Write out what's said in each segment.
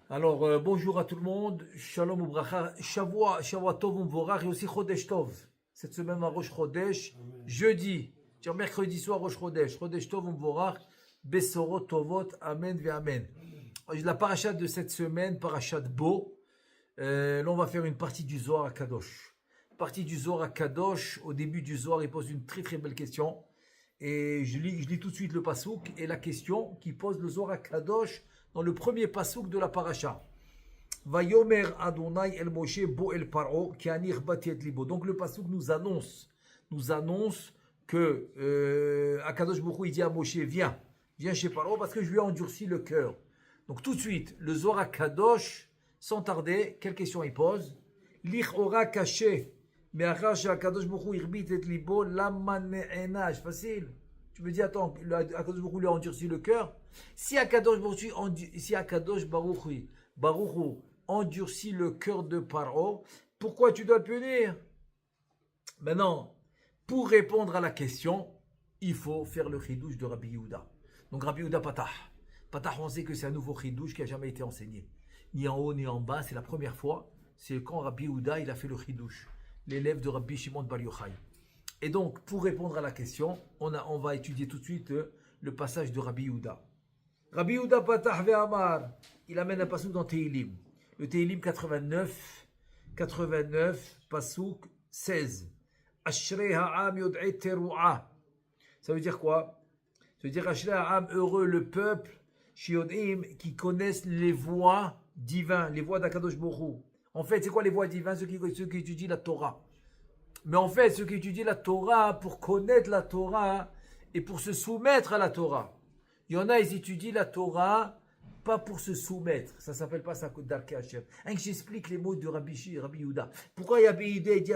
Alors, bonjour à tout le monde, Shalom Ubracha, Shavua Tov Umvorach et aussi Chodesh Tov. Cette semaine, à Rosh Chodesh, jeudi, mercredi soir, Rosh Chodesh, Chodesh Tov Umvorach, Besorot Tovot, Amen ve Amen. La paracha de cette semaine, parachat Bo, là on va faire une partie du Zohar à Kadosh. Partie du Zohar à Kadosh, au début du Zohar, il pose une très très belle question. Et je lis tout de suite le pasouk et la question qui pose le Zohar à Kadosh dans le premier pasouk de la paracha. Vayomer Adonai el Moshe bo el Paro ki anir batiet libo. Donc le pasouk nous annonce que Akadosh Baruch Hu il dit à Moshe viens chez Paro parce que je lui ai endurci le cœur. Donc tout de suite le Zohar à Kadosh sans tarder, quelle question il pose? Lich ora caché. Mais Akadosh Baruch Hu irbit et libo lama ne'enaj. Facile. Tu me dis, attends, Akadosh Baruch Hu lui a endurci le cœur. Si Akadosh Baruch Hu endurcit le cœur de Paro, pourquoi tu dois le punir? Maintenant, pour répondre à la question, il faut faire le chidouche de Rabbi Yehuda. Donc Rabbi Yehuda Patah. Patah, on sait que c'est un nouveau chidouche qui n'a jamais été enseigné. Ni en haut, ni en bas, c'est la première fois. C'est quand Rabbi Yehuda, il a fait le chidouche. L'élève de Rabbi Shimon Bar Yochai. Et donc, pour répondre à la question, on va étudier tout de suite le passage de Rabbi Yehuda. Rabbi Yehuda Patah ve'amar, il amène un pasouk dans Tehilim. Le Tehilim 89, pasouk 16. Ashrei ha'am yod'ei teru'a. Ça veut dire quoi? Ça veut dire Ashrei ha'am, heureux le peuple, shiodim, qui connaissent les voies divines, les voies d'Akadosh Baruch Hu. En fait, c'est quoi les voies divines? Ceux qui étudient la Torah. Mais en fait, ceux qui étudient la Torah, pour connaître la Torah et pour se soumettre à la Torah. Il y en a, ils étudient la Torah, pas pour se soumettre. Ça ne s'appelle pas ça, Darkei Hashem. J'explique les mots de Rabbi Yehuda. Pourquoi Rabbi Yehuda dit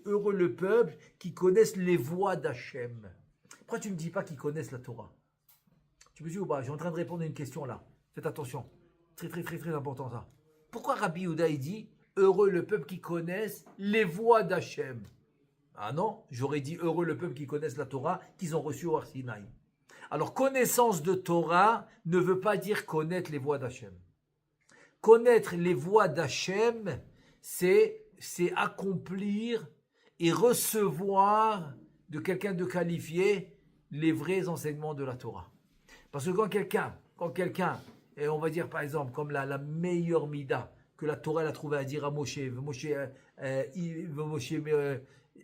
heureux le peuple qui connaissent les voies d'Hachem? Pourquoi tu ne me dis pas qu'ils connaissent la Torah? Tu me dis ou pas? Je suis en train de répondre à une question là. Faites attention. Très, très, très, très important ça. Pourquoi Rabbi Yehuda il dit heureux le peuple qui connaissent les voies d'Hachem? Ah non, j'aurais dit heureux le peuple qui connaissent la Torah, qu'ils ont reçu au Har Sinaï. Alors, connaissance de Torah ne veut pas dire connaître les voies d'Hachem. Connaître les voies d'Hachem, c'est accomplir et recevoir de quelqu'un de qualifié les vrais enseignements de la Torah. Parce que quand quelqu'un, et on va dire par exemple, comme la meilleure mida que la Torah a trouvé à dire à Moshe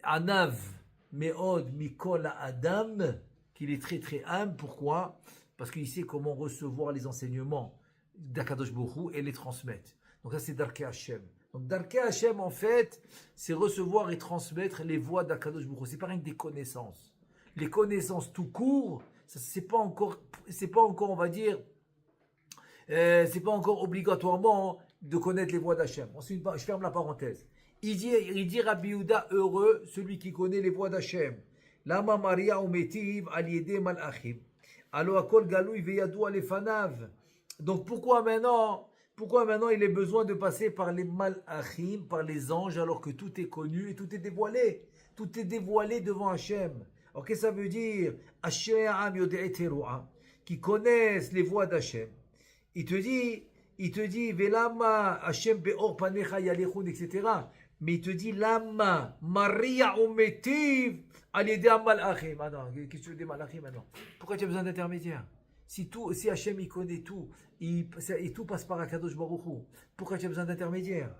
Anav Meod Mikol Adam, qu'il est très très humble. Pourquoi? Parce qu'il sait comment recevoir les enseignements d'Akadosh Baruch Hu et les transmettre. Donc ça c'est Darkei Hashem. Donc Darkei Hashem en fait, c'est recevoir et transmettre les voies d'Akadosh Baruch Hu. C'est pas rien que des connaissances. Les connaissances tout court, c'est pas encore on va dire, c'est pas encore obligatoirement de connaître les voies d'Hachem. Ensuite, je ferme la parenthèse. Il dit Rabbi Yehuda heureux, celui qui connaît les voies d'Hachem. Lama Maria umetiv al yedei malachim. Alo akol galui veyadou alefanav. Donc pourquoi maintenant il est besoin de passer par les malachim, par les anges, alors que tout est connu et tout est dévoilé. Tout est dévoilé devant Hachem. Alors qu'est-ce que ça veut dire? Ashrei ha'am yodei teru'a, qui connaissent les voies d'Hachem. Il te dit, Velama, Hachem be'or panecha yalechun, etc. Mais il te dit, Lama, Maria umetiv, al yedei malachim. Ah non, qu'est-ce que tu veux des malachim maintenant? Pourquoi tu as besoin d'intermédiaire? Si Hachem il connaît tout, et tout passe par Akadosh Baruch Hu, pourquoi tu as besoin d'intermédiaire?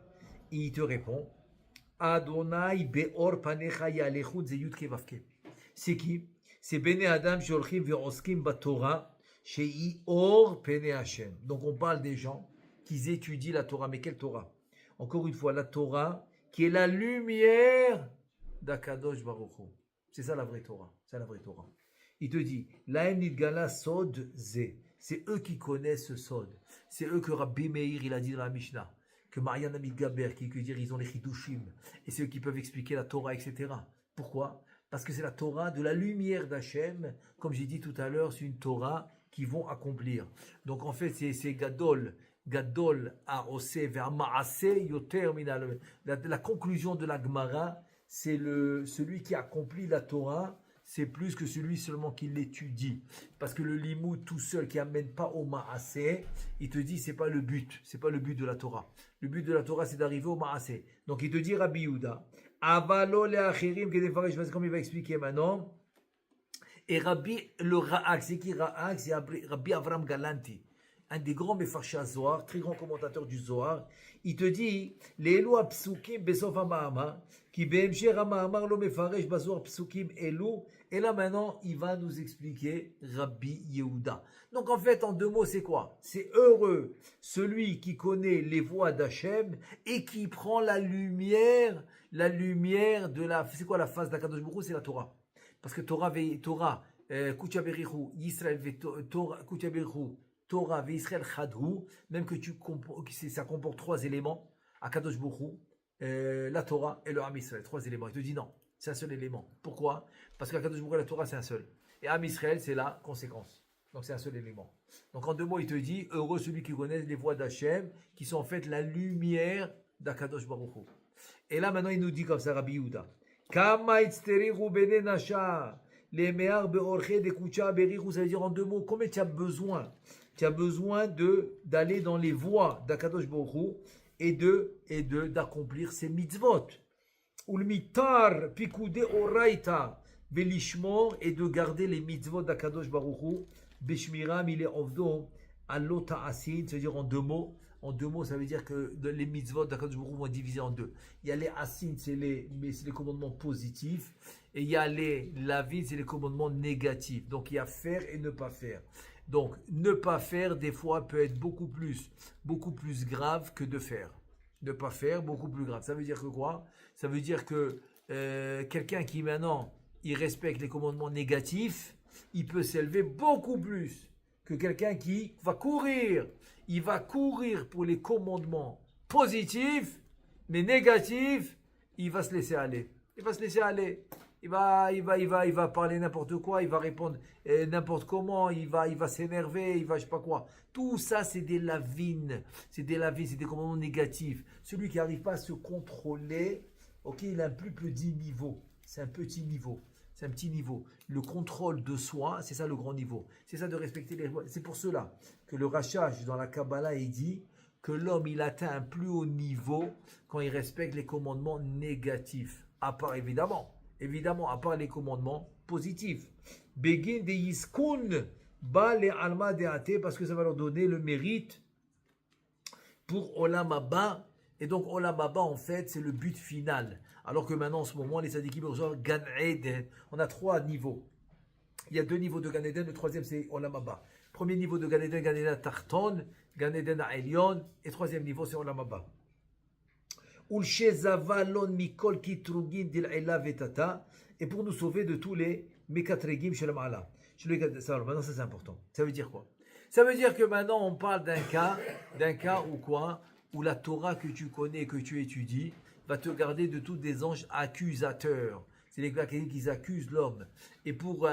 Il te répond, Adonai be'or panecha yalechun, ze yud kevavke. C'est qui? C'est Bene Adam Shorchim ve'oskim baTorah. Chez Or Pene Hashem. Donc on parle des gens qui étudient la Torah. Mais quelle Torah? Encore une fois, la Torah qui est la lumière d'Akadosh Baruch Hu. C'est ça la vraie Torah. C'est la vraie Torah. Il te dit, Laem Nidgala Sod Ze. C'est eux qui connaissent ce Sod. C'est eux que Rabbi Meir il a dit dans la Mishnah. Que Mariana Midgaber qui veut dire ils ont les Chidushim. Et c'est eux qui peuvent expliquer la Torah, etc. Pourquoi? Parce que c'est la Torah de la lumière d'Hachem. Comme j'ai dit tout à l'heure, c'est une Torah qui vont accomplir. Donc en fait, c'est Gadol a osé vers Maase yoter minal. La conclusion de la Gemara, c'est celui qui accomplit la Torah, c'est plus que celui seulement qui l'étudie. Parce que le limoud tout seul qui amène pas au ma'aseh, il te dit c'est pas le but de la Torah. Le but de la Torah c'est d'arriver au ma'aseh. Donc il te dit Rabbi Yehuda, avalo le achirim comme il va expliquer maintenant. Et Rabbi le Ra'ak, c'est qui Ra'ak? C'est Rabbi Avram Galanti, un des grands Mefarshei Zohar, très grand commentateur du Zohar. Il te dit, les Elu Psukim Besof HaMa'amar, qui Be'emsher HaMa'amar lo Mefaresh Bazohar Psukim Elu. Et là maintenant, il va nous expliquer Rabbi Yehuda. Donc en fait, en deux mots, c'est quoi? C'est heureux celui qui connaît les voies d'Hachem et qui prend la lumière de la. C'est quoi la phase d'Akadosh Baruch Hu? C'est la Torah. Parce que Torah, Kucha Berichu, Yisrael, Kucha Berichu, Torah, Israël, Chadhu, même que ça comporte trois éléments, Akadosh Baruch Hu, la Torah et le Am Israël, trois éléments. Il te dit non, c'est un seul élément. Pourquoi? Parce qu'Akadosh Baruch Hu, la Torah, c'est un seul. Et Am Israël, c'est la conséquence. Donc c'est un seul élément. Donc en deux mots, il te dit, heureux celui qui connaît les voies d'Hachem, qui sont en fait la lumière d'Akadosh Baruch Hu. Et là maintenant, il nous dit comme ça, Rabbi Yehuda. Kama itzteriru bene nasha, les me'ar be'orche de kucha berichu, ça veut dire en deux mots, combien tu as besoin? Tu as besoin d'aller dans les voies d'Akadosh Baruch Hu d'accomplir ces mitzvot. Ulmitar pikude oraita velishmor, et de garder les mitzvot d'Akadosh Baruch Hu beshmira mile ovdo alota asin, c'est-à-dire en deux mots, ça veut dire que les mitzvot d'Akadosh Baruch Hu vont être divisés en deux. Il y a les asin, c'est les commandements positifs, et il y a les lavin, c'est les commandements négatifs. Donc il y a faire et ne pas faire. Donc ne pas faire des fois peut être beaucoup plus grave que de faire. Ne pas faire, beaucoup plus grave. Ça veut dire que quoi? Ça veut dire que quelqu'un qui maintenant il respecte les commandements négatifs, il peut s'élever beaucoup plus que quelqu'un qui va courir. Il va courir pour les commandements positifs, mais négatifs, il va se laisser aller. Il va se laisser aller. Il va parler n'importe quoi, il va répondre n'importe comment, il va s'énerver, il va je sais pas quoi. Tout ça, c'est des lavines. C'est des commandements négatifs. Celui qui n'arrive pas à se contrôler, ok, il a un plus petit niveau. C'est un petit niveau. C'est un petit niveau. Le contrôle de soi, c'est ça le grand niveau. C'est ça de respecter les lois. C'est pour cela que le Rachach dans la Kabbalah, il dit que l'homme, il atteint un plus haut niveau quand il respecte les commandements négatifs. À part, évidemment, à part les commandements positifs. Begin de yiskun ba le alma de ate, parce que ça va leur donner le mérite pour Olam Haba. Et donc Olam Haba, en fait, c'est le but final. Alors que maintenant, en ce moment, les tzadikim reçoivent Gan Eden. On a trois niveaux. Il y a deux niveaux de Gan Eden. Le troisième, c'est Olam Haba. Premier niveau de Gan Eden Tarton, Gan Eden à Elion. Et troisième niveau, c'est Olam Haba. Et pour nous sauver de tous les Mekatregim Shalom Allah. Maintenant, ça c'est important. Ça veut dire quoi? Ça veut dire que maintenant, on parle d'un cas où quoi? Où la Torah que tu connais, que tu étudies, va te garder de tous des anges accusateurs. C'est les gars qui accusent l'homme. Et pour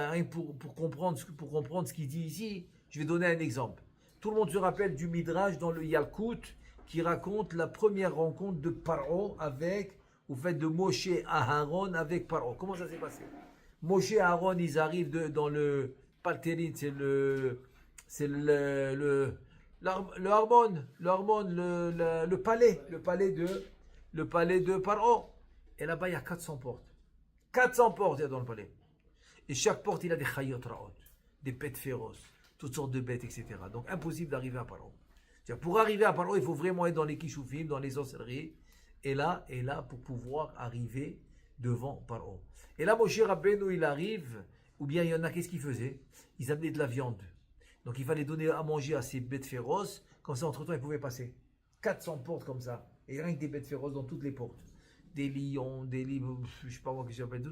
comprendre ce qu'il dit ici, je vais donner un exemple. Tout le monde se rappelle du Midrash dans le Yalkut qui raconte la première rencontre de Paro au fait de Moshe à Aaron avec Paro. Comment ça s'est passé? Moshe et Aaron, ils arrivent dans le Paltérin, le palais de Paro. Et là-bas, il y a 400 portes. 400 portes, il y a dans le palais. Et chaque porte, il a des chayot raot, des bêtes féroces, toutes sortes de bêtes, etc. Donc, impossible d'arriver à Paro. Pour arriver à Paro, il faut vraiment être dans les kishoufim, dans les sorcelleries. Et là, pour pouvoir arriver devant Paro. Et là, Moshe Rabbeinu, il arrive, ou bien il y en a, qu'est-ce qu'ils faisaient? Ils amenaient de la viande. Donc, il fallait donner à manger à ces bêtes féroces. Comme ça, entre-temps, ils pouvaient passer. 400 portes comme ça. Et rien que des bêtes féroces dans toutes les portes. Des lions, des livres, je ne sais pas moi qui j'appelle,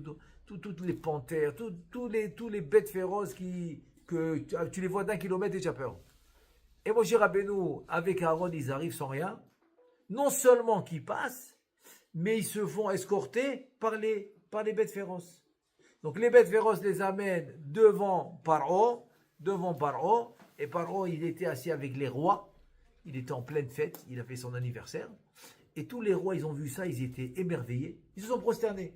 toutes les panthères, tous les bêtes féroces que tu les vois d'1 kilomètre et tu as peur. Et Moshe Rabbeinu, avec Aaron, ils arrivent sans rien. Non seulement qu'ils passent, mais ils se font escorter par les bêtes féroces. Donc les bêtes féroces les amènent devant Paro, et Paro, il était assis avec les rois, il était en pleine fête, il a fait son anniversaire, et tous les rois, ils ont vu ça, ils étaient émerveillés, ils se sont prosternés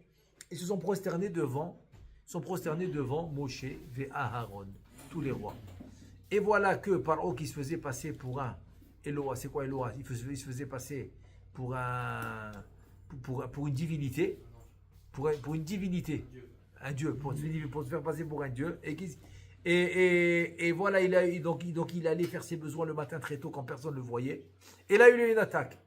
devant sont prosternés devant Moshe et Aaron, tous les rois. Et voilà que Paro qui se faisait passer pour un Eloah, c'est quoi Eloah? Il se faisait passer pour pour une divinité, pour une divinité, un dieu, pour se faire passer pour un dieu. Et voilà, donc il allait faire ses besoins le matin très tôt quand personne ne le voyait. Et là, il a eu une attaque.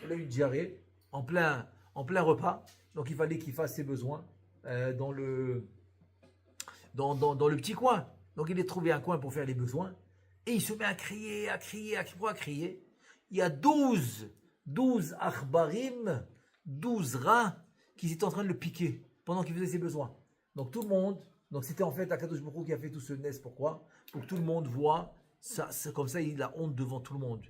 Il a eu une diarrhée en plein repas. Donc il fallait qu'il fasse ses besoins dans le petit coin. Donc il a trouvé un coin pour faire les besoins. Et il se met à crier. Il y a 12 akhbarim, 12 rats qui étaient en train de le piquer pendant qu'il faisait ses besoins. Donc tout le monde, donc c'était en fait Akadosh Baruch Hu qui a fait tout ce nez. Pourquoi? Pour que tout le monde voit, ça, comme ça il a honte devant tout le monde.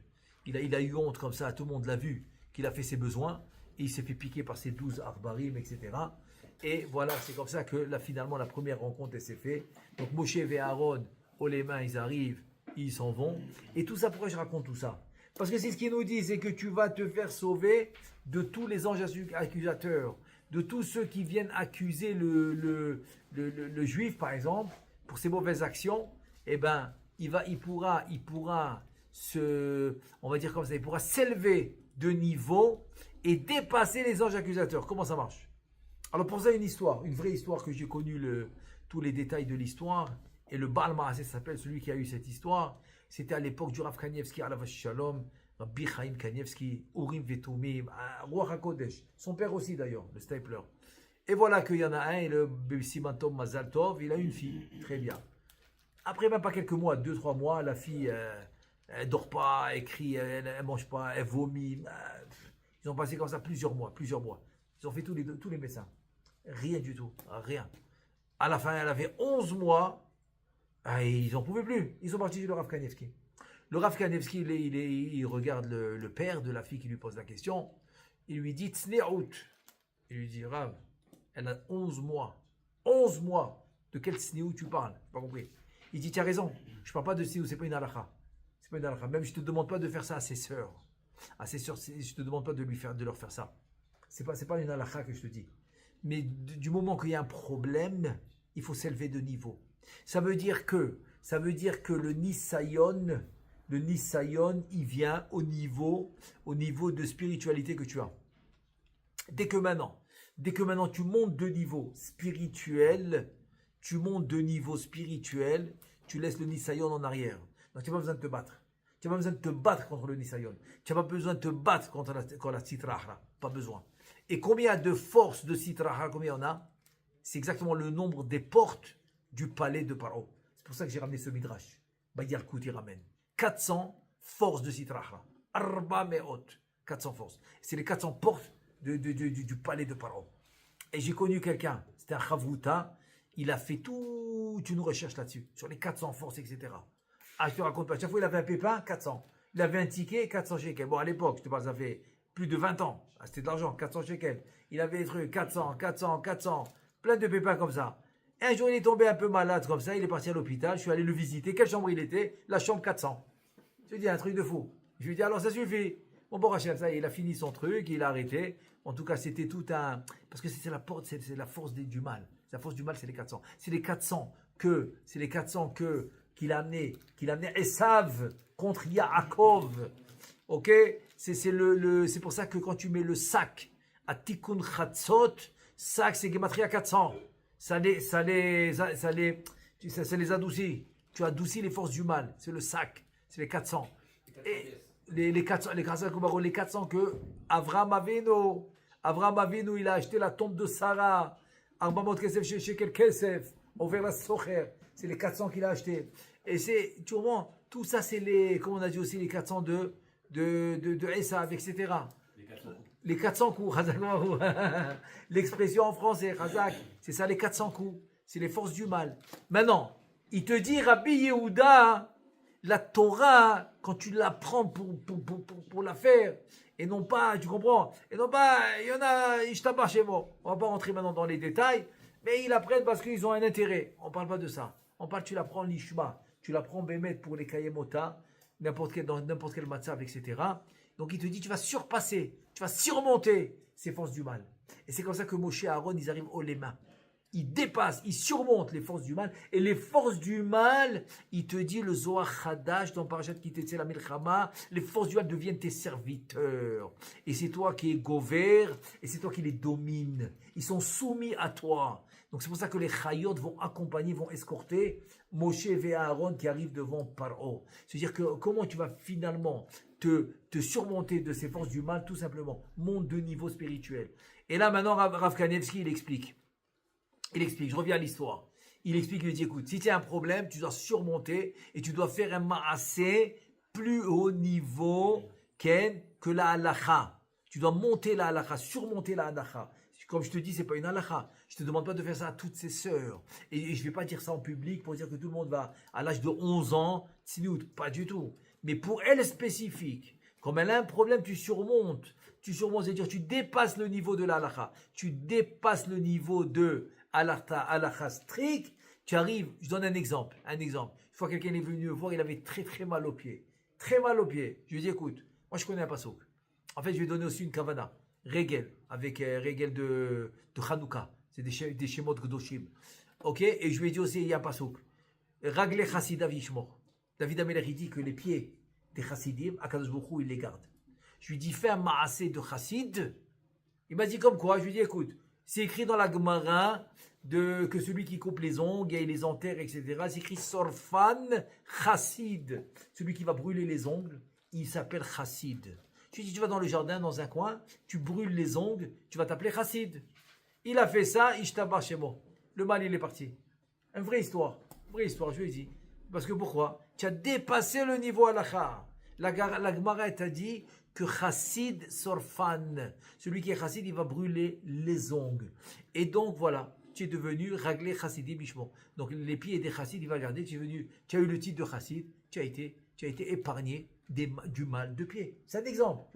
Il a eu honte comme ça, tout le monde l'a vu, qu'il a fait ses besoins, et il s'est fait piquer par ces 12 akhbarim, etc. Et voilà, c'est comme ça que finalement la première rencontre elle s'est faite. Donc Moshe et Aaron, haut les mains, ils arrivent, ils s'en vont. Et tout ça, pourquoi je raconte tout ça? Parce que c'est ce qu'il nous dit, c'est que tu vas te faire sauver de tous les anges accusateurs, de tous ceux qui viennent accuser le juif, par exemple, pour ses mauvaises actions. Eh ben, il pourra on va dire comme ça, il pourra s'élever de niveau et dépasser les anges accusateurs. Comment ça marche? Alors pour ça, une vraie histoire que j'ai connue tous les détails de l'histoire. Et le Baal Maaseh s'appelle celui qui a eu cette histoire. C'était à l'époque du Rav Kanievski, Alav Shalom, Rabbi Chaim Kanievski, Urim Vetumim, Ruach HaKodesh. Son père aussi d'ailleurs, le Stapler. Et voilà qu'il y en a un, et le Siman Tov Mazal Tov, il a une fille, très bien. Après même pas quelques mois, 2-3 mois, la fille, elle dort pas, elle crie, elle mange pas, elle vomit. Ils ont passé comme ça plusieurs mois. Ils ont fait tous les médecins. Rien du tout, rien. À la fin, elle avait 11 mois. Et ils n'en pouvaient plus. Ils sont partis chez le Rav Kanievski. Le Rav Kanievski, il regarde le père de la fille qui lui pose la question. Il lui dit Tsneout. Il lui dit Rav, elle a 11 mois. 11 mois. De quel Tsneout tu parles? Je n'ai pas compris. Il dit tu as raison. Je ne parle pas de Tsneout, ce n'est pas une halakha. C'est pas une halakha. Même je ne te demande pas de faire ça à ses sœurs. À ses sœurs, je ne te demande pas de leur faire ça. Ce n'est pas une halakha que je te dis. Mais du moment qu'il y a un problème, il faut s'élever de niveau. Ça veut dire que le Nisayon, il vient au niveau de spiritualité que tu as. Dès que maintenant tu montes de niveau spirituel, tu laisses le Nisayon en arrière. Donc tu n'as pas besoin de te battre. Tu n'as pas besoin de te battre contre le Nisayon. Tu n'as pas besoin de te battre contre la Sitrahra. Pas besoin. Et combien de force de Sitrahra, combien on a? C'est exactement le nombre des portes du palais de Paro. C'est pour ça que j'ai ramené ce midrash. Bayalkout il ramène 400 forces de Sitrahra. Arba meot. 400 forces. C'est les 400 portes du palais de Paro. Et j'ai connu quelqu'un, c'était un Chavruta, il a fait toute une recherche là-dessus, sur les 400 forces, etc. Ah, je te raconte pas, chaque fois il avait un pépin, 400. Il avait un ticket, 400 shekels. Bon, à l'époque, je te parle, ça fait plus de 20 ans. Ah, c'était de l'argent, 400 shekels. Il avait des trucs, 400, plein de pépins comme ça. Et un jour, il est tombé un peu malade comme ça, il est parti à l'hôpital, je suis allé le visiter. Quelle chambre il était? La chambre 400. Je lui dis, un truc de fou. Je lui dis, alors ça suffit. Bon, Rachel, ça, il a fini son truc, il a arrêté. En tout cas, c'était tout un... Parce que c'est la porte, c'est la force du mal. La force du mal, c'est les 400. C'est les 400 qu'il a amené Esav contre Yaakov. Ok? C'est pour ça que quand tu mets le sac à Tikkun Chatzot, sac, c'est Gematria 400. Ça les adoucit. Tu adoucis les forces du mal. C'est le sac. C'est les 400. Et les 400 que Avraham Avinu, il a acheté la tombe de Sarah. Arbamot Kesef Shekel Kesef. Over la Socher. C'est les 400 qu'il a acheté. Et c'est, tu vois, tout ça, c'est comme on a dit aussi, les 400 de Esav, etc. Les 400 coups. L'expression en français, Razak, c'est ça les 400 coups. C'est les forces du mal. Maintenant, il te dit, Rabbi Yehuda, la Torah, quand tu l'apprends pour la faire, et non pas, tu comprends, et non pas, il y en a, Ishtabar chez moi. On va pas rentrer maintenant dans les détails, mais ils l'apprennent parce qu'ils ont un intérêt. On parle pas de ça. On parle, tu l'apprends l'Ishma, tu l'apprends Bémet pour les Kayemota, dans n'importe quel matzav, etc. Donc il te dit, tu vas surmonter ces forces du mal. Et c'est comme ça que Moshe et Aaron, ils arrivent haut les mains. il dépasse, il surmonte les forces du mal. Et les forces du mal, il te dit le Zohar Hadash dans Parashat Kitetse la Milchama, les forces du mal deviennent tes serviteurs. Et c'est toi qui es gover, et c'est toi qui les domines. Ils sont soumis à toi. Donc c'est pour ça que les Chayot vont accompagner, vont escorter Moshe et Aaron qui arrivent devant Paro. C'est-à-dire que comment tu vas finalement te surmonter de ces forces du mal, tout simplement. Monte de niveau spirituel. Et là maintenant Rav Kanievski, il explique, je reviens à l'histoire. Il explique, il dit, écoute, si tu as un problème, tu dois surmonter et tu dois faire un ma'aseh plus haut niveau que la halakha. Tu dois monter la halakha, surmonter la halakha. Comme je te dis, c'est pas une halakha. Je te demande pas de faire ça à toutes ses sœurs. Et je vais pas dire ça en public pour dire que tout le monde va, à l'âge de 11 ans, tsinout, pas du tout. Mais pour elle spécifique, comme elle a un problème, tu surmontes, c'est-à-dire tu dépasses le niveau de la halakha. Tu dépasses le niveau de halakha strict, tu arrives, je donne un exemple. Une fois quelqu'un est venu me voir, il avait très très mal aux pieds. Très mal aux pieds. Je lui ai dit, écoute, moi je connais un pasuk. En fait, je vais donner aussi une kavana, regel, avec regel de Hanouka. C'est des shemot gdoshim. Ok? Et je lui ai dit aussi, il y a un pasuk. Ragle chassida vishmor. David Amelech dit que les pieds des chassidim, Akadosh Baruch Hu, il les garde. Je lui ai dit, fais un maasé de chassid. Il m'a dit comme quoi? Je lui ai dit, écoute, c'est écrit dans la Gemara que celui qui coupe les ongles et les enterre, etc. C'est écrit Sorfan Chassid. Celui qui va brûler les ongles, il s'appelle Chassid. Tu dis, tu vas dans le jardin, dans un coin, tu brûles les ongles, tu vas t'appeler Chassid. Il a fait ça, Ishtaba Shemo. Le mal, il est parti. Une vraie histoire, je lui ai dit. Parce que pourquoi? Tu as dépassé le niveau halakha. La Gemara t'a dit que Chassid Sorfan, celui qui est Chassid, il va brûler les ongles. Et donc voilà, tu es devenu Raglé Chassidi Bishmo. Donc les pieds des Chassid, il va garder, tu as eu le titre de Chassid, tu as été épargné du mal de pied. C'est un exemple.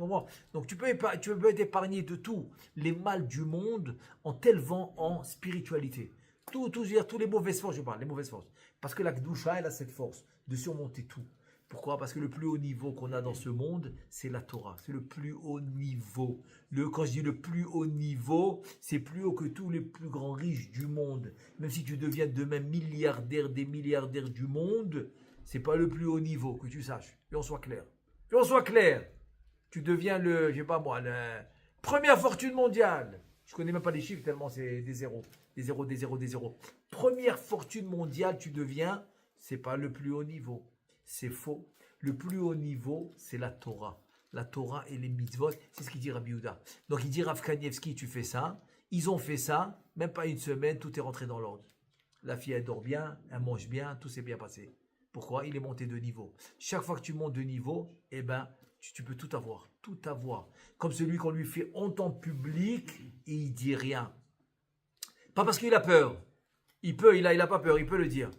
Donc tu peux être épargné de tous les mal du monde en t'élevant en spiritualité. Tous les mauvaises forces, je parle, les mauvaises forces. Parce que la Gdusha, elle a cette force de surmonter tout. Pourquoi? Parce que le plus haut niveau qu'on a dans ce monde, c'est la Torah. C'est le plus haut niveau. Quand je dis le plus haut niveau, c'est plus haut que tous les plus grands riches du monde. Même si tu deviens demain milliardaire des milliardaires du monde, c'est pas le plus haut niveau, que tu saches. Que on soit clair. Tu deviens la première fortune mondiale. Je connais même pas les chiffres tellement c'est des zéros. Des zéros. Première fortune mondiale, tu deviens, c'est pas le plus haut niveau. C'est faux. Le plus haut niveau, c'est la Torah. La Torah et les mitzvot, c'est ce qu'il dit Rabbi Yehuda. Donc il dit Rav Kanievski, tu fais ça. Ils ont fait ça, même pas une semaine, tout est rentré dans l'ordre. La fille, elle dort bien, elle mange bien, tout s'est bien passé. Pourquoi? Il est monté de niveau. Chaque fois que tu montes de niveau, eh ben, tu peux tout avoir. Tout avoir. Comme celui qu'on lui fait honte en public et il dit rien. Pas parce qu'il a peur. Il a pas peur, il peut le dire.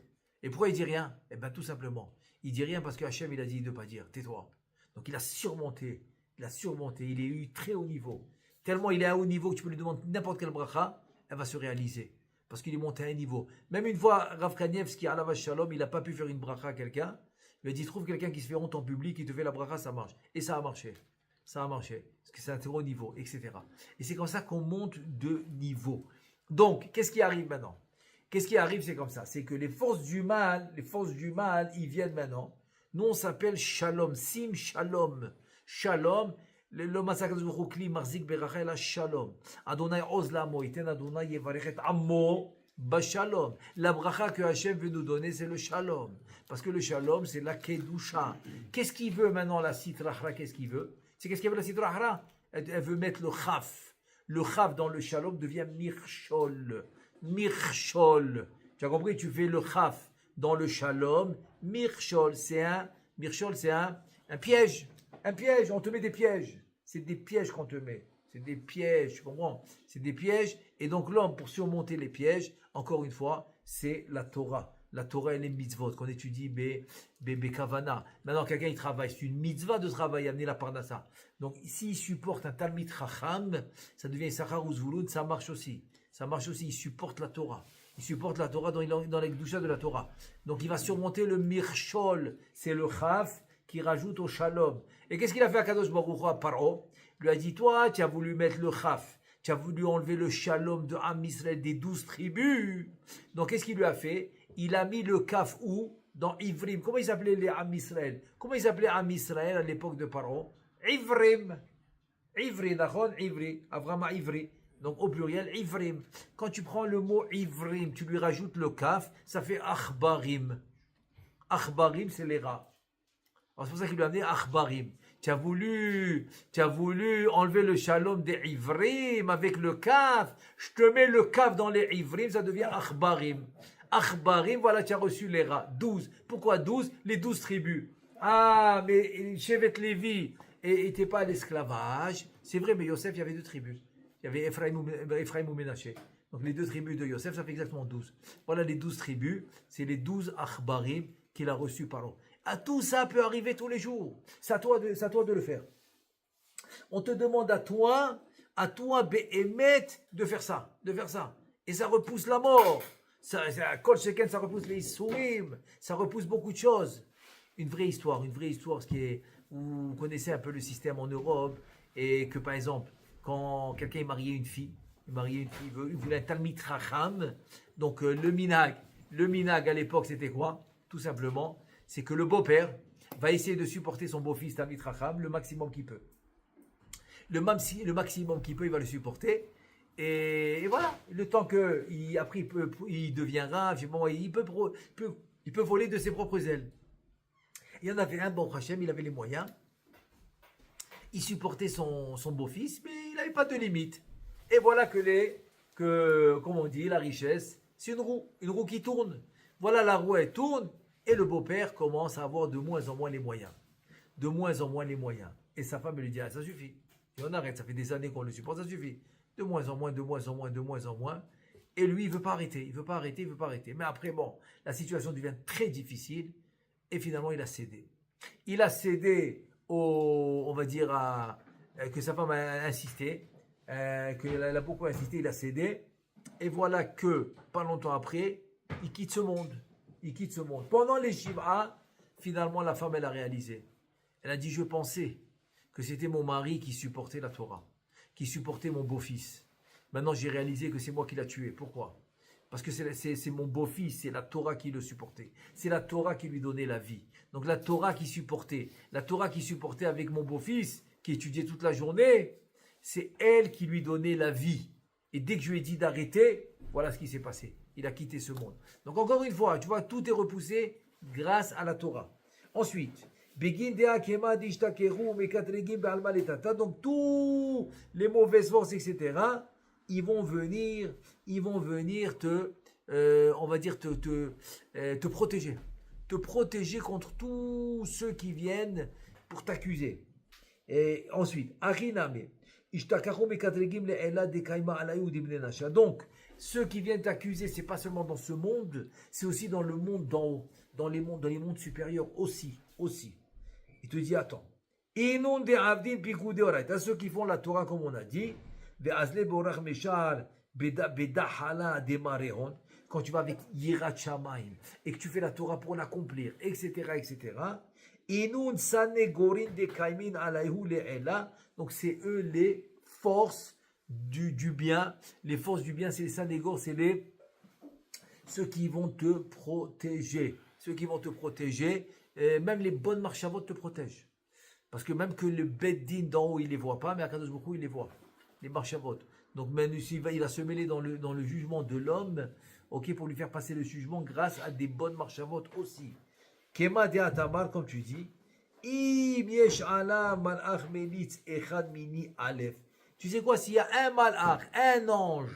Et pourquoi il dit rien? Eh bien, tout simplement. Il dit rien parce que Hachem, il a dit de ne pas dire. Tais-toi. Donc, il a surmonté. Il est eu très haut niveau. Tellement il est à haut niveau que tu peux lui demander n'importe quelle bracha, elle va se réaliser. Parce qu'il est monté à un niveau. Même une fois, Rav Kanievski, à la Shalom, il n'a pas pu faire une bracha à quelqu'un. Il a dit, trouve quelqu'un qui se fait honte en public, qui te fait la bracha, ça marche. Et ça a marché. Parce que c'est un très haut niveau, etc. Et c'est comme ça qu'on monte de niveau. Donc, qu'est-ce qui arrive maintenant? C'est comme ça. C'est que les forces du mal, ils viennent maintenant. Nous, on s'appelle Shalom. Sim Shalom. Shalom. Le massacre de Roukli, Marzik Berachel, Shalom. Adonai Oz Lamo, Iten Adonai Yevarechet Ammo, Bashalom. La bracha que Hachem veut nous donner, c'est le Shalom. Parce que le Shalom, c'est la Kedusha. Qu'est-ce qu'il veut maintenant, la Sitrahra? Qu'est-ce qu'il veut la Sitrahra? Elle veut mettre le Chaf. Le Chaf dans le Shalom devient Mirchol. Tu as compris? Tu fais le Chaf dans le Shalom. Mirchol, c'est un piège. Un piège, on te met des pièges. C'est des pièges qu'on te met. C'est des pièges, tu comprends? C'est des pièges. Et donc l'homme, pour surmonter les pièges, encore une fois, c'est la Torah. La Torah et les mitzvot qu'on étudie, Kavana. Maintenant, quelqu'un, il travaille. C'est une mitzvah de travailler, amener la parnassa. Donc, s'il supporte un Talmid Chacham, ça devient Sachar ou Zvouloun, ça marche aussi. Il supporte la Torah. Il supporte la Torah dans les Gdusha de la Torah. Donc, il va surmonter le Mirchol. C'est le Chaf qui rajoute au Shalom. Et qu'est-ce qu'il a fait à Kadosh Baruch Hu à Paro? Il lui a dit, toi, tu as voulu mettre le Chaf. tu as voulu enlever le shalom de Am Israël des 12 tribus. Donc, qu'est-ce qu'il lui a fait? Il a mis le kaf où? Dans Ivrim. Comment ils appelaient les Am Israël? Comment ils appelaient Am Israël à l'époque de Paro? Ivrim. Ivri, d'accord? Ivri. Avrama Ivri. Donc, au pluriel, Ivrim. Quand tu prends le mot Ivrim, tu lui rajoutes le kaf, ça fait Achbarim. Achbarim, c'est les rats. C'est pour ça qu'il lui a amené Achbarim. Tu as voulu enlever le shalom des Ivrim avec le kaf. Je te mets le kaf dans les Ivrim, ça devient Achbarim. Achbarim, voilà, tu as reçu les rats. 12. Pourquoi 12? Les 12 tribus. Ah, mais Shevet Lévi n'était pas à l'esclavage. C'est vrai, mais Yosef, il y avait 2 tribus. Il y avait Ephraim ou Ménaché. Donc les 2 tribus de Yosef, ça fait exactement 12. Voilà les 12 tribus. C'est les 12 Achbarim qu'il a reçus par eux. À tout ça peut arriver tous les jours. C'est à toi de le faire. On te demande à toi, Béhémet, de faire ça. Et ça repousse la mort. Ça repousse les Issourim. Ça repousse beaucoup de choses. Une vraie histoire, ce qui est, vous connaissez un peu le système en Europe, et que par exemple, quand quelqu'un mariait une fille, il voulait un Talmid Racham, donc le minag à l'époque c'était quoi? Tout simplement, c'est que le beau-père va essayer de supporter son beau-fils Talmid Racham le maximum qu'il peut. Le maximum qu'il peut, il va le supporter. Et voilà, le temps qu'après il deviendra, il peut voler de ses propres ailes. Il y en avait un, bon Hachem, il avait les moyens. Il supportait son beau-fils, mais il n'avait pas de limite. Et voilà comme on dit, la richesse, c'est une roue qui tourne. Voilà, la roue, elle tourne, et le beau-père commence à avoir de moins en moins les moyens. Et sa femme lui dit, ah, ça suffit. Et on arrête, ça fait des années qu'on le supporte, ça suffit. De moins en moins. Et lui, il veut pas arrêter. Mais après, bon, la situation devient très difficile. Et finalement, il a cédé. On va dire, que sa femme a insisté, qu'elle a beaucoup insisté, il a cédé. Et voilà que, pas longtemps après, il quitte ce monde. Pendant les Shiva, finalement, la femme, elle a réalisé. Elle a dit, je pensais que c'était mon mari qui supportait la Torah, qui supportait mon beau-fils. Maintenant, j'ai réalisé que c'est moi qui l'ai tué. Pourquoi? Parce que c'est mon beau-fils, c'est la Torah qui le supportait. C'est la Torah qui lui donnait la vie. Donc la Torah qui supportait avec mon beau-fils, qui étudiait toute la journée, c'est elle qui lui donnait la vie. Et dès que je lui ai dit d'arrêter, voilà ce qui s'est passé. Il a quitté ce monde. Donc encore une fois, tu vois, tout est repoussé grâce à la Torah. Ensuite, donc tous les mauvaises forces, etc., ils vont venir te protéger. Te protéger contre tous ceux qui viennent pour t'accuser. Et ensuite, donc, ceux qui viennent t'accuser, c'est pas seulement dans ce monde, c'est aussi dans le monde d'en haut, dans les mondes supérieurs aussi. Il te dit, attends. T'as ceux qui font la Torah comme on a dit, quand tu vas avec Yirat Shamayim et que tu fais la Torah pour l'accomplir, etc. Donc c'est eux les forces du bien. Les forces du bien, c'est les Sanégor, c'est ceux qui vont te protéger. Même les bonnes marchavot te protègent. Parce que même que le Beddin d'en haut, il les voit pas, mais Akadosh Baruch Hu, il les voit. Les marchavot. Donc même il va se mêler dans le jugement de l'homme, ok, pour lui faire passer le jugement grâce à des bonnes marchavot aussi. Kema de Atamar, comme tu dis, Im yesh ala malach melitz echad mini alef. Tu sais quoi, s'il y a un malach, un ange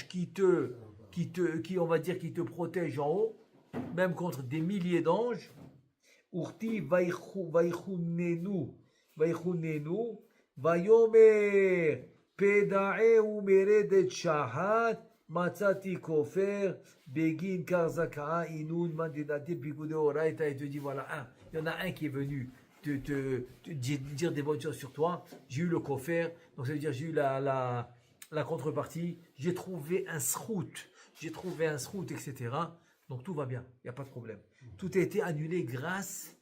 qui on va dire, qui te protège en haut, même contre des milliers d'anges, Urti vaichunenu, vayomer peda'e umeredet shahat, matzati kofer, begin karzaka'a inun mandinati bigude oraita, et te dit voilà, il y en a un qui est venu te dire des bonnes choses sur toi, j'ai eu le kofer, donc ça veut dire j'ai eu la contrepartie, j'ai trouvé un srout, etc. Donc tout va bien, il n'y a pas de problème. Tout a été annulé grâce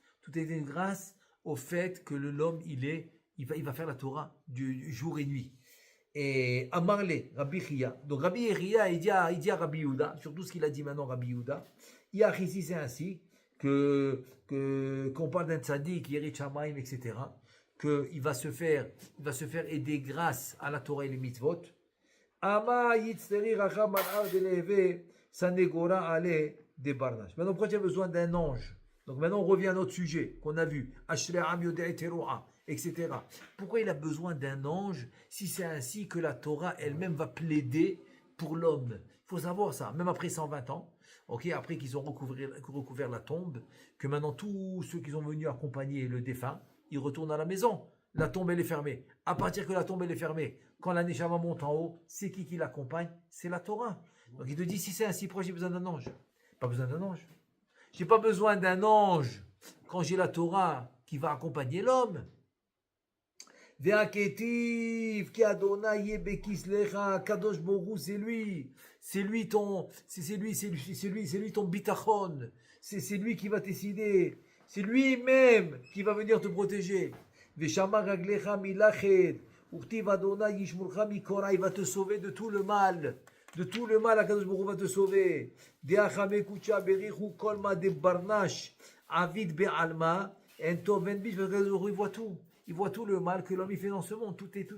au fait que l'homme il va faire la Torah du jour et nuit. Et Amarle, Rabbi Chia. Donc Rabbi Chia, il dit à Rabbi Yehuda, surtout ce qu'il a dit maintenant Rabbi Yehuda, il y a ici, c'est ainsi, qu'on parle d'un tzaddik, Yeri Shamaim, etc., qu'il va se faire aider grâce à la Torah et les mitzvot. Ama yitzeri racham al deleve sanegora ale de barnash. Maintenant, pourquoi tu as besoin d'un ange? Donc maintenant, on revient à notre sujet qu'on a vu. Ashre'am yodei teroa, etc. Pourquoi il a besoin d'un ange si c'est ainsi que la Torah elle-même va plaider pour l'homme? Il faut savoir ça, même après 120 ans, après qu'ils ont recouvert la tombe, que maintenant tous ceux qui sont venus accompagner le défunt, ils retournent à la maison. La tombe elle est fermée. À partir que la tombe elle est fermée, quand la Neshama monte en haut, c'est qui l'accompagne? C'est la Torah. Donc il te dit, si c'est ainsi, pourquoi j'ai besoin d'un ange? Pas besoin d'un ange. J'ai pas besoin d'un ange quand j'ai la Torah qui va accompagner l'homme. Ve'aketiv ki Adonai bekislecha kadosh boru, c'est lui ton bitachon, c'est lui qui va décider, c'est lui-même qui va venir te protéger. Ve'shama raglecha milachet urtiv Adonai yishmurcha mikora, il va te sauver de tout le mal. De tout le mal, Akadosh Baruch Hu va te sauver. De'achame kucha berichu kolma de barnash avid be'alma ento venbish, parce que Akadosh Baruch Hu, il voit tout le mal que l'homme il fait dans ce monde. Tout est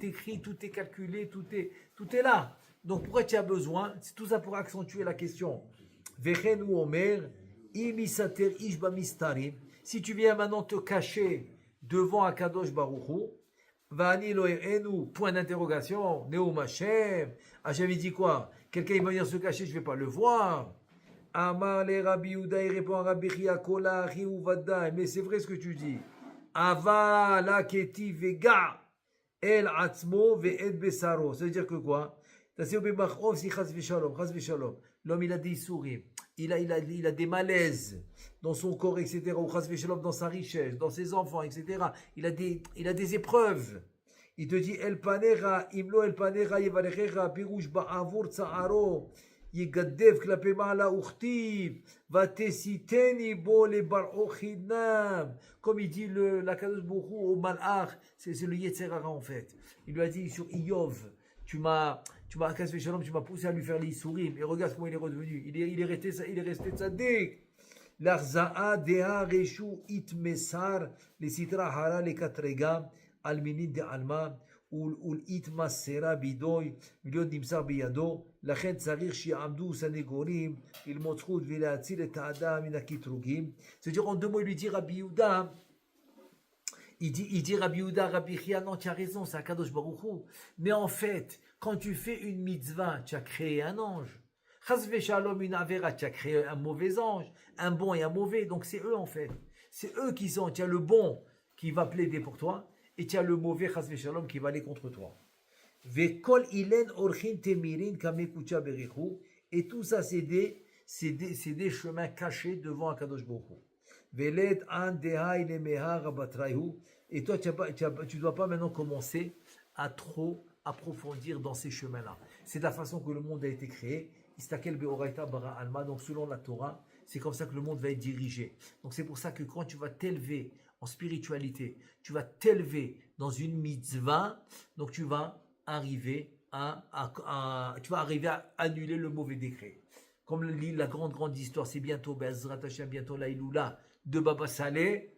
écrit, tout est calculé, tout est là. Donc pourquoi tu as besoin? C'est tout ça pour accentuer la question. Vechen ou omer imisater ish bamistarim. Si tu viens maintenant te cacher devant Akadosh Baruch Hu, Vani lo'erenu, point d'interrogation, Neum Hashem. Hashem il dit quoi? Quelqu'un il va venir se cacher, je ne vais pas le voir. Amar le Rabbi Yehuda, il répond à Rabbi Chia, Kola achi uvadai. Mais c'est vrai ce que tu dis. Ava la keti vega el atzmo ve'ed besaro. Ça veut dire que quoi? Si chas v'shalom. L'homme il a des souris, il a des malaises dans son corps, etc. Ou chas v'shalom dans sa richesse, dans ses enfants, etc. Il a des épreuves. Il te dit el panera imlo el panera yevalechecha pirush ba'avur tsa'aro yegadev klape ma'ala uchtiv vatesiteni bo le bar'ochinam. Comme il dit la Kadosh Baruch Hu au Malach, c'est le Yetzer Hara en fait. Il lui a dit sur Iyov, tu m'as poussé à lui faire les souris. Et regarde comment il est redevenu. Il est resté tzaddik. L'arza'a deha reshu itmesar le sitra hara le katrega alminin de alma ul itmasera bidoy milion nimsar biyado lachen tzarir shi'amdu sanegorim il motzchut vilatzil et ha'adam min hakitrugim. C'est-à-dire en deux mots il lui dit Rabbi Yehuda. Il dit Rabbi Yehuda, Rabbi Chia, non, tu as raison, c'est Akadosh Baruch Hu. Mais en fait, quand tu fais une mitzvah, tu as créé un ange. Chas v'shalom une avera, tu as créé un mauvais ange, un bon et un mauvais. Donc c'est eux en fait. C'est eux qui sont. Tu as le bon qui va plaider pour toi et tu as le mauvais chas v'shalom qui va aller contre toi. Ve'kol ilen orchin temirin kamekucha berichu. Et tout ça, c'est des chemins cachés devant Akadosh Baruch Hu. Et toi, tu ne dois pas maintenant commencer à trop approfondir dans ces chemins-là. C'est de la façon que le monde a été créé. Donc selon la Torah, c'est comme ça que le monde va être dirigé. Donc c'est pour ça que quand tu vas t'élever en spiritualité, tu vas t'élever dans une mitzvah, donc tu vas arriver à annuler le mauvais décret. Comme la grande histoire, c'est bientôt, Bezrat Hashem, bientôt la Iloula de Baba Saleh.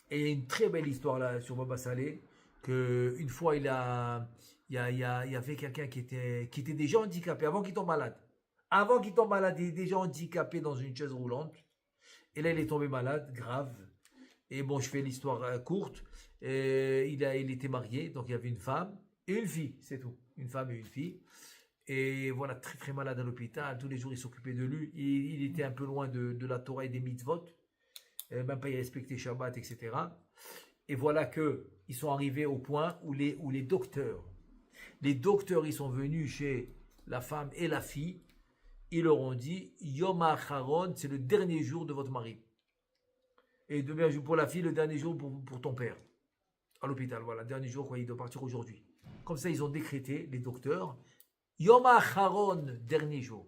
Et il y a une très belle histoire là sur Baba Saleh, qu'une fois il y avait quelqu'un qui était déjà handicapé, avant qu'il tombe malade. Il est déjà handicapé dans une chaise roulante. Et là, il est tombé malade, grave. Et bon, je fais l'histoire courte. Il était marié, donc il y avait une femme et une fille, c'est tout. Une femme et une fille. Et voilà, très très malade à l'hôpital. Tous les jours, il s'occupait de lui. Il était un peu loin de la Torah et des mitzvot. Même pas y respecter Shabbat, etc. Et voilà qu'ils sont arrivés au point où les docteurs, ils sont venus chez la femme et la fille. Ils leur ont dit, Yom HaAcharon, c'est le dernier jour de votre mari. Et pour la fille, le dernier jour pour ton père. À l'hôpital, voilà, dernier jour, quoi, il doit partir aujourd'hui. Comme ça, ils ont décrété, les docteurs, Yom HaAcharon, dernier jour.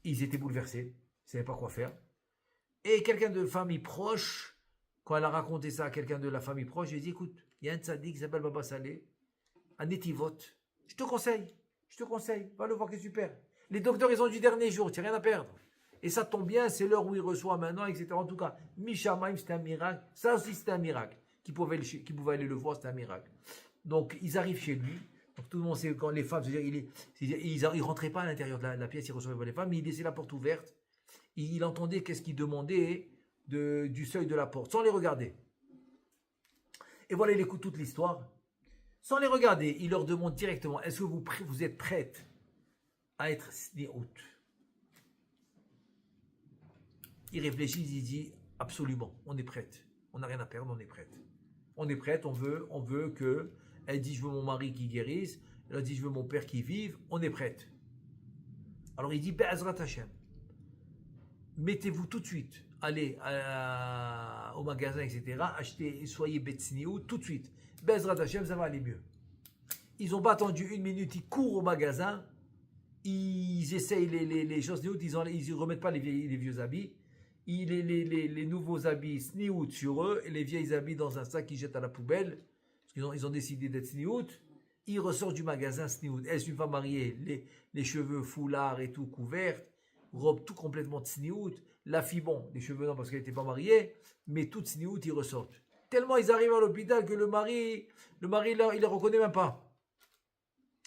Ils étaient bouleversés, ils ne savaient pas quoi faire. Et quelqu'un de famille proche, quand elle a raconté ça à quelqu'un de la famille proche, il a dit, écoute, il y a un tzaddik qui s'appelle Baba Saleh, à Netivot. Je te conseille, va le voir, qui est super. Les docteurs, ils ont du dernier jour, tu n'as rien à perdre. Et ça tombe bien, c'est l'heure où il reçoit maintenant, etc. En tout cas, Mishamaim, c'était un miracle. Ça aussi, c'était un miracle. Qui pouvait aller le voir, c'était un miracle. Donc, ils arrivent chez lui. Donc, tout le monde sait quand les femmes, c'est-à-dire, ils ne rentraient pas à l'intérieur de la pièce, ils recevaient pas les femmes, mais il laissait la porte ouverte. Il entendait qu'est-ce qu'ils demandaient du seuil de la porte, sans les regarder. Et voilà, il écoute toute l'histoire. Sans les regarder, il leur demande directement, est-ce que vous êtes prête à être sniout? Il réfléchit, il dit, absolument, on est prête. On n'a rien à perdre, on est prête. On est prête, on veut que... Elle dit, je veux mon mari qui guérisse. Elle dit, je veux mon père qui vive. On est prête. Alors il dit, Be'ezrat Hashem. Mettez-vous tout de suite. Allez au magasin, etc. Achetez, soyez betsniou tout de suite. Be'ezrat Hashem, ça va aller mieux. Ils n'ont pas attendu une minute, ils courent au magasin. Ils essayent les choses sniout, ils ne remettent pas les vieux habits. Les nouveaux habits sniout sur eux et les vieilles habits dans un sac qu'ils jettent à la poubelle. Parce qu'ils ont décidé d'être sniout. Ils ressortent du magasin sniout. Elle, c'est une femme mariée, les cheveux foulards et tout couverts, robe tout complètement de sniout. La fille, bon, les cheveux non parce qu'elle n'était pas mariée, mais toute sniout, ils ressortent. Tellement ils arrivent à l'hôpital que le mari là, il ne les reconnaît même pas.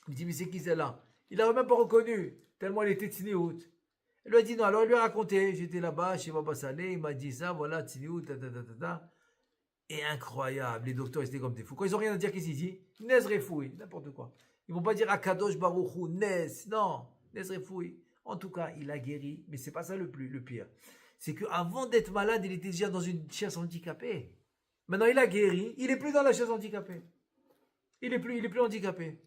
Il dit, mais c'est qui celle-là? Il ne l'a même pas reconnu, tellement elle était sniout. Elle lui a dit non, alors elle lui a raconté, j'étais là-bas chez Baba Saleh, il m'a dit ça, voilà, sniout, ta. Et incroyable, les docteurs étaient comme des fous. Quand ils n'ont rien à dire, qu'est-ce qu'ils disent? Nez refoui, n'importe quoi. Ils ne vont pas dire Akadosh Baruchou, Nez, non, Nez refoui. En tout cas, il a guéri, mais ce n'est pas ça le pire. C'est qu'avant d'être malade, il était déjà dans une chaise handicapée. Maintenant, il a guéri, il n'est plus dans la chaise handicapée. Il est plus handicapé.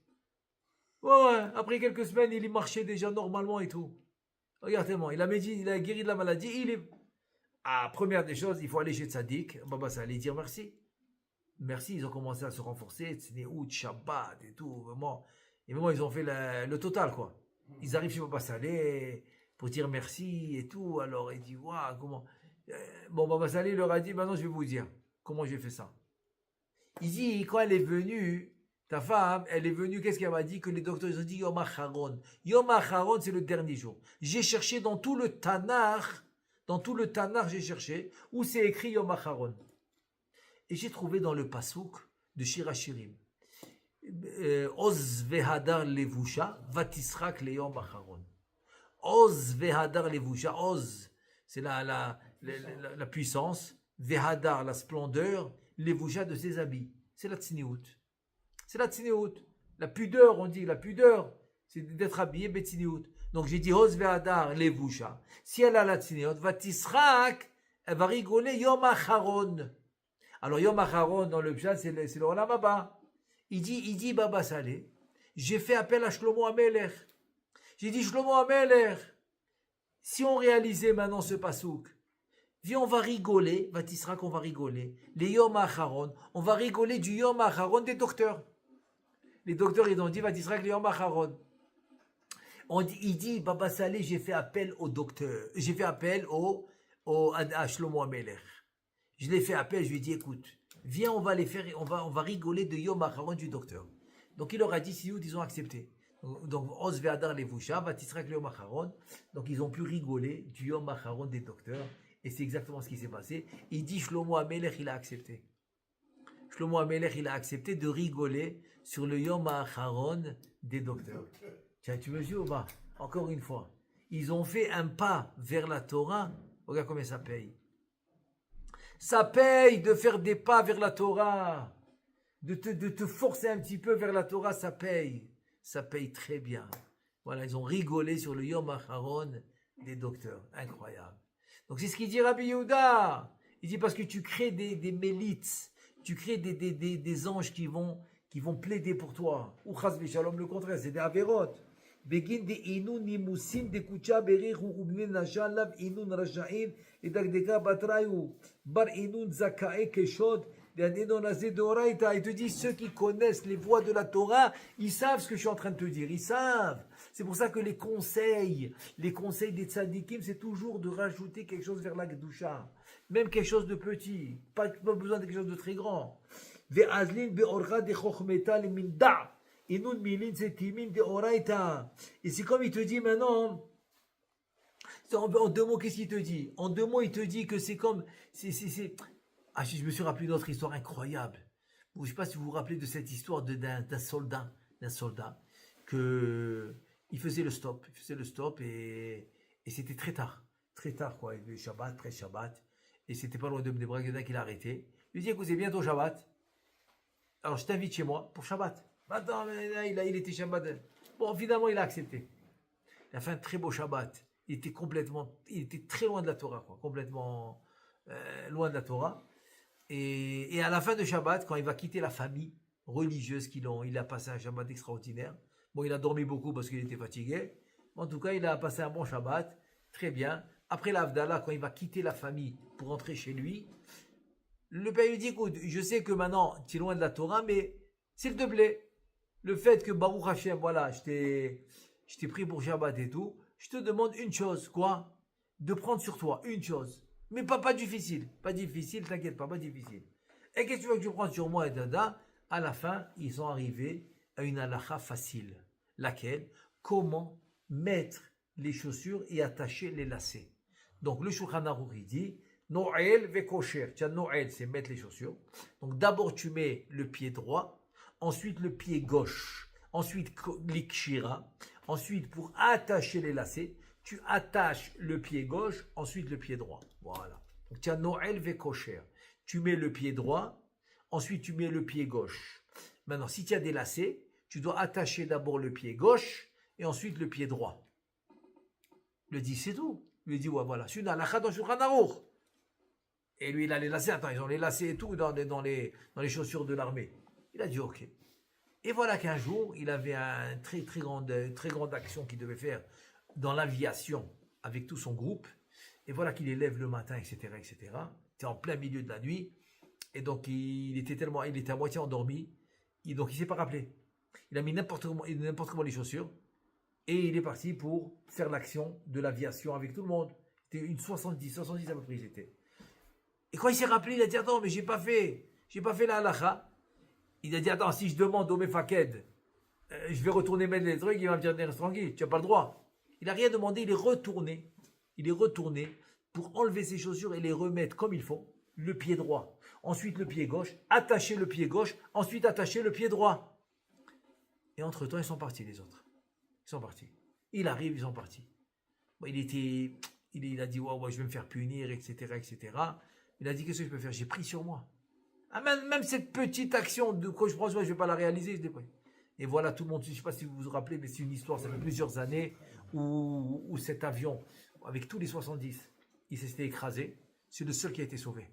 Ouais, après quelques semaines, il marchait déjà normalement et tout. Regardez-moi, il a guéri de la maladie, première des choses, il faut aller chez Tzadik, Baba Saleh, dire merci. Merci, ils ont commencé à se renforcer, Tsneout, Shabbat et tout, vraiment. Et vraiment, ils ont fait le total, quoi. Ils arrivent chez Baba Saleh pour dire merci et tout. Alors, il dit, waouh, comment. Bon, Baba Saleh leur a dit, maintenant, je vais vous dire comment j'ai fait ça. Il dit, quand elle est venue, ta femme, elle est venue, qu'est-ce qu'elle m'a dit? Que les docteurs, ils ont dit Yom HaCharon. Yom HaCharon, c'est le dernier jour. J'ai cherché dans tout le Tanakh, j'ai cherché où c'est écrit Yom HaCharon. Et j'ai trouvé dans le Pasouk de Shir HaShirim. Oz vehadar levusha, vatisrak le Yom HaCharon. Oz vehadar levusha, Oz, c'est la puissance, vehadar, la splendeur, levusha de ses habits. C'est la tsniout. C'est la tsniout. La pudeur, on dit, la pudeur, c'est d'être habillé betsniout. Donc j'ai dit, Oz ve'adar levusha. Si elle a la tsniout, va tisrak, elle va rigoler Yom HaCharon. Alors Yom HaCharon, dans le pshat, c'est le Olam Haba. Il dit, Baba Saleh, j'ai fait appel à Shlomo HaMelech. J'ai dit, Shlomo HaMelech, si on réalisait maintenant ce pasouk, viens, on va rigoler, va tisrak, on va rigoler. Les Yom HaCharon, on va rigoler du Yom HaCharon des docteurs. Les docteurs, ils ont dit, va tisrak, le Yom HaCharon. Il dit, Baba Saleh, j'ai fait appel au docteur. J'ai fait appel à Shlomo HaMelech. Je l'ai fait appel, je lui ai dit, écoute, viens, on va rigoler de Yom HaCharon du docteur. Donc il leur a dit, si ils ont accepté. Donc, Oz ve'adar levusha, vatisrak le Yom HaCharon. Donc ils ont pu rigoler du Yom HaCharon des docteurs. Et c'est exactement ce qui s'est passé. Il dit, Shlomo HaMelech, il a accepté. Shlomo HaMelech, il a accepté de rigoler sur le Yom HaCharon des docteurs. Tiens, tu me suis ou pas? Encore une fois. Ils ont fait un pas vers la Torah. Regarde combien ça paye. Ça paye de faire des pas vers la Torah. De te forcer un petit peu vers la Torah, ça paye. Ça paye très bien. Voilà, ils ont rigolé sur le Yom HaCharon des docteurs. Incroyable. Donc c'est ce qu'il dit Rabbi Yehuda. Il dit parce que tu crées des mélites, tu crées des anges qui vont plaider pour toi. Ou chas v'shalom, le contraire, c'est des averot. Begin de inun nimusin de kucha berich ou ubne nashan lav inun rasha'in et dagdeka batrayu bar inun zakae keshod d'anedon azé d'oraita. Il te dit ceux qui connaissent les voies de la Torah, ils savent ce que je suis en train de te dire. Ils savent. C'est pour ça que les conseils des tzadikim, c'est toujours de rajouter quelque chose vers la Kedusha. Même quelque chose de petit. Pas besoin de quelque chose de très grand. Ve'azlin be'orcha de chochmeta le minda. Inun milin setimin de oraita. Et c'est comme il te dit maintenant, en 2 mots, qu'est-ce qu'il te dit? En 2 mots, il te dit que c'est comme, Ah, je me suis rappelé une autre histoire incroyable. Je ne sais pas si vous vous rappelez de cette histoire d'un soldat, que il faisait le stop et c'était très tard quoi, le Shabbat, près Shabbat, et c'était pas loin de Bnei Brak, il y en a qui l'a arrêté. Il lui dit écoute, c'est bientôt Shabbat, alors je t'invite chez moi pour Shabbat. Attends, mais là, il était Shabbat. Bon, finalement, il a accepté. Il a fait un très beau Shabbat. Il était très loin de la Torah, quoi, complètement loin de la Torah. Et à la fin de Shabbat, quand il va quitter la famille religieuse il a passé un Shabbat extraordinaire. Bon, il a dormi beaucoup parce qu'il était fatigué. En tout cas, il a passé un bon Shabbat. Très bien. Après l'Avdallah, quand il va quitter la famille pour rentrer chez lui, le père lui dit, écoute, je sais que maintenant, tu es loin de la Torah, mais s'il te plaît, le fait que Baruch Hashem, voilà, je t'ai pris pour Shabbat et tout, je te demande une chose, quoi? De prendre sur toi, une chose. Mais pas difficile. Pas difficile, t'inquiète pas difficile. Et qu'est-ce que tu veux que tu prennes sur moi et dada? À la fin, ils sont arrivés à une halakha facile. Laquelle? Comment mettre les chaussures et attacher les lacets. Donc le Shulchan Aruch il dit Noël ve kosher. Tiens, Noël, c'est mettre les chaussures. Donc d'abord tu mets le pied droit, ensuite le pied gauche, ensuite l'ikshira, ensuite pour attacher les lacets, tu attaches le pied gauche, ensuite le pied droit. Voilà. Donc tu as Noël ve kosher. Tu mets le pied droit, ensuite tu mets le pied gauche. Maintenant, si tu as des lacets, tu dois attacher d'abord le pied gauche et ensuite le pied droit. Il lui dit, c'est tout. Il lui dit, ouais, voilà, c'est une halakha dans Shulchan Aruch. Et lui, il a les lacets. Attends, ils ont les lacets et tout dans les chaussures de l'armée. Il a dit, ok. Et voilà qu'un jour, il avait une très grande action qu'il devait faire dans l'aviation avec tout son groupe. Et voilà qu'il élève le matin, etc., etc. C'était en plein milieu de la nuit. Et donc, il était à moitié endormi. Donc, il ne s'est pas rappelé. Il a mis n'importe comment les chaussures. Et il est parti pour faire l'action de l'aviation avec tout le monde. C'était une 70 à peu près, ils étaient. Et quand il s'est rappelé, il a dit, attends, mais j'ai pas fait la halakha. Il a dit, attends, si je demande au Mefaked, je vais retourner mettre les trucs, il va me dire, reste tranquille, tu n'as pas le droit. Il n'a rien demandé, il est retourné. Il est retourné pour enlever ses chaussures et les remettre comme il faut. Le pied droit, ensuite le pied gauche, attacher le pied gauche, ensuite attacher le pied droit. Et entre-temps, ils sont partis, les autres. Ils sont partis. Il arrive, ils sont partis. Bon, il a dit, ouais, je vais me faire punir, etc., etc. Il a dit, qu'est-ce que je peux faire? J'ai pris sur moi. Ah, même cette petite action de quoi je pense, je ne vais pas la réaliser, je l'ai pris. Et voilà, tout le monde, je ne sais pas si vous vous rappelez, mais c'est une histoire, ça fait plusieurs années, où cet avion, avec tous les 70, il s'était écrasé. C'est le seul qui a été sauvé.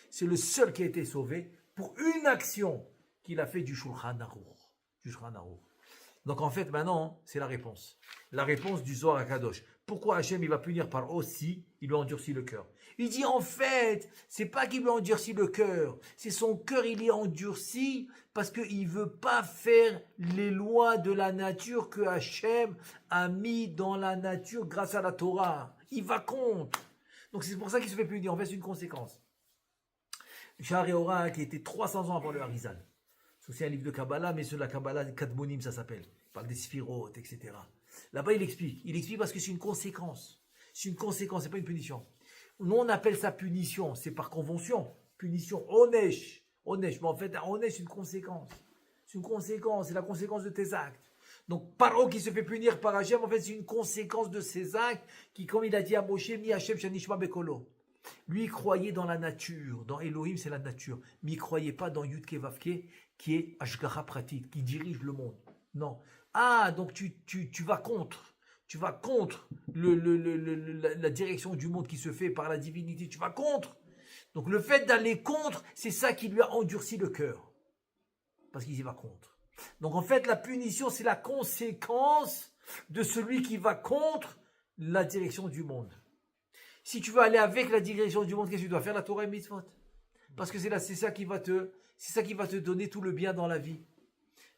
C'est le seul qui a été sauvé pour une action qu'il a fait du Shulchan Aruch. Donc en fait, maintenant, c'est la réponse. La réponse du Zohar HaKadosh. Pourquoi Hachem, il va punir par aussi, il lui a endurci le cœur. Il dit en fait, c'est pas qu'il lui a endurci le cœur, c'est son cœur, il est endurci parce qu'il veut pas faire les lois de la nature que Hachem a mis dans la nature grâce à la Torah. Il va contre. Donc c'est pour ça qu'il se fait punir. En fait, c'est une conséquence. Sha'ar Ora, qui était 300 ans avant le Harizal. C'est aussi un livre de Kabbalah, mais sur la Kabbalah, Kadmonim, ça s'appelle. Il parle des Sphirot, etc. Là-bas, il explique. Il explique parce que c'est une conséquence. C'est une conséquence, c'est pas une punition. Nous, on appelle ça punition, c'est par convention. Punition, onesh. Mais en fait, un onesh, c'est une conséquence. C'est une conséquence, c'est la conséquence de tes actes. Donc, Paro qui se fait punir par Hachem, en fait, c'est une conséquence de ses actes qui, comme il a dit à Moshe, mi Hachem shanishma bekolo. Lui, il croyait dans la nature. Dans Elohim, c'est la nature. Mais il ne croyait pas dans Yudke Vavke, qui est Ashgara Pratit, qui dirige le monde. Non. Ah, donc tu vas contre. Tu vas contre la direction du monde qui se fait par la divinité. Tu vas contre. Donc le fait d'aller contre, c'est ça qui lui a endurci le cœur. Parce qu'il y va contre. Donc en fait, la punition, c'est la conséquence de celui qui va contre la direction du monde. Si tu veux aller avec la direction du monde, qu'est-ce que tu dois faire? La Torah et Mitzvot. Parce que c'est ça qui va te donner tout le bien dans la vie.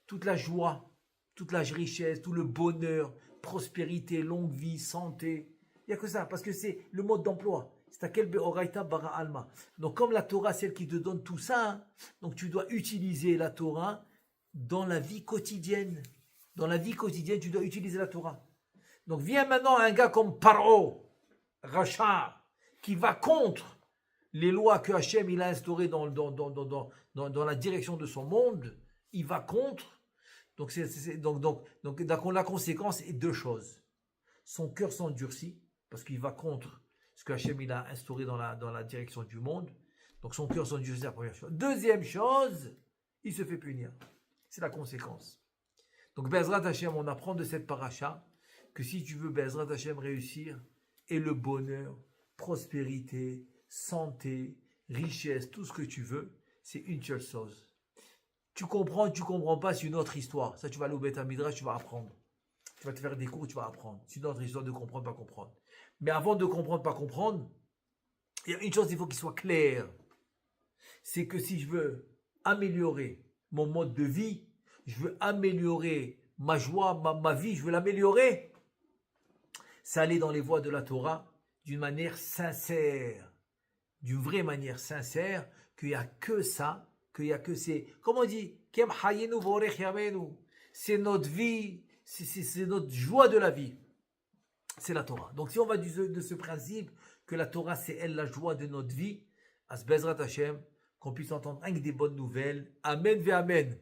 Toute la joie, toute la richesse, tout le bonheur, prospérité, longue vie, santé. Il n'y a que ça, parce que c'est le mode d'emploi. C'est à quel be'oraita bara alma. Donc comme la Torah, c'est celle qui te donne tout ça, donc tu dois utiliser la Torah dans la vie quotidienne. Dans la vie quotidienne, tu dois utiliser la Torah. Donc vient maintenant un gars comme Paro, Racha, qui va contre les lois que Hachem il a instaurées dans la direction de son monde. Il va contre. Donc la conséquence est deux choses. Son cœur s'endurcit, parce qu'il va contre ce que Hachem il a instauré dans la direction du monde. Donc son cœur s'endurcit, c'est la première chose. Deuxième chose, il se fait punir. C'est la conséquence. Donc Bezrat Hachem, on apprend de cette paracha que si tu veux Bezrat Hachem réussir, et le bonheur, prospérité, santé, richesse, tout ce que tu veux, c'est une seule chose. Tu comprends pas, c'est une autre histoire. Ça, tu vas aller au Beth Midrash, tu vas apprendre. Tu vas te faire des cours, tu vas apprendre. C'est une autre histoire de comprendre, pas comprendre. Mais avant de comprendre, pas comprendre, il y a une chose, il faut qu'il soit clair. C'est que si je veux améliorer mon mode de vie, je veux améliorer ma joie, ma vie, je veux l'améliorer, c'est aller dans les voies de la Torah d'une manière sincère, d'une vraie manière sincère, qu'il n'y a que ça, qu'il n'y a que c'est, comme on dit, c'est notre vie, c'est notre joie de la vie, c'est la Torah. Donc si on va de ce principe que la Torah c'est elle la joie de notre vie, à ce Bezrat Hashem, qu'on puisse entendre un des bonnes nouvelles, Amen ve Amen.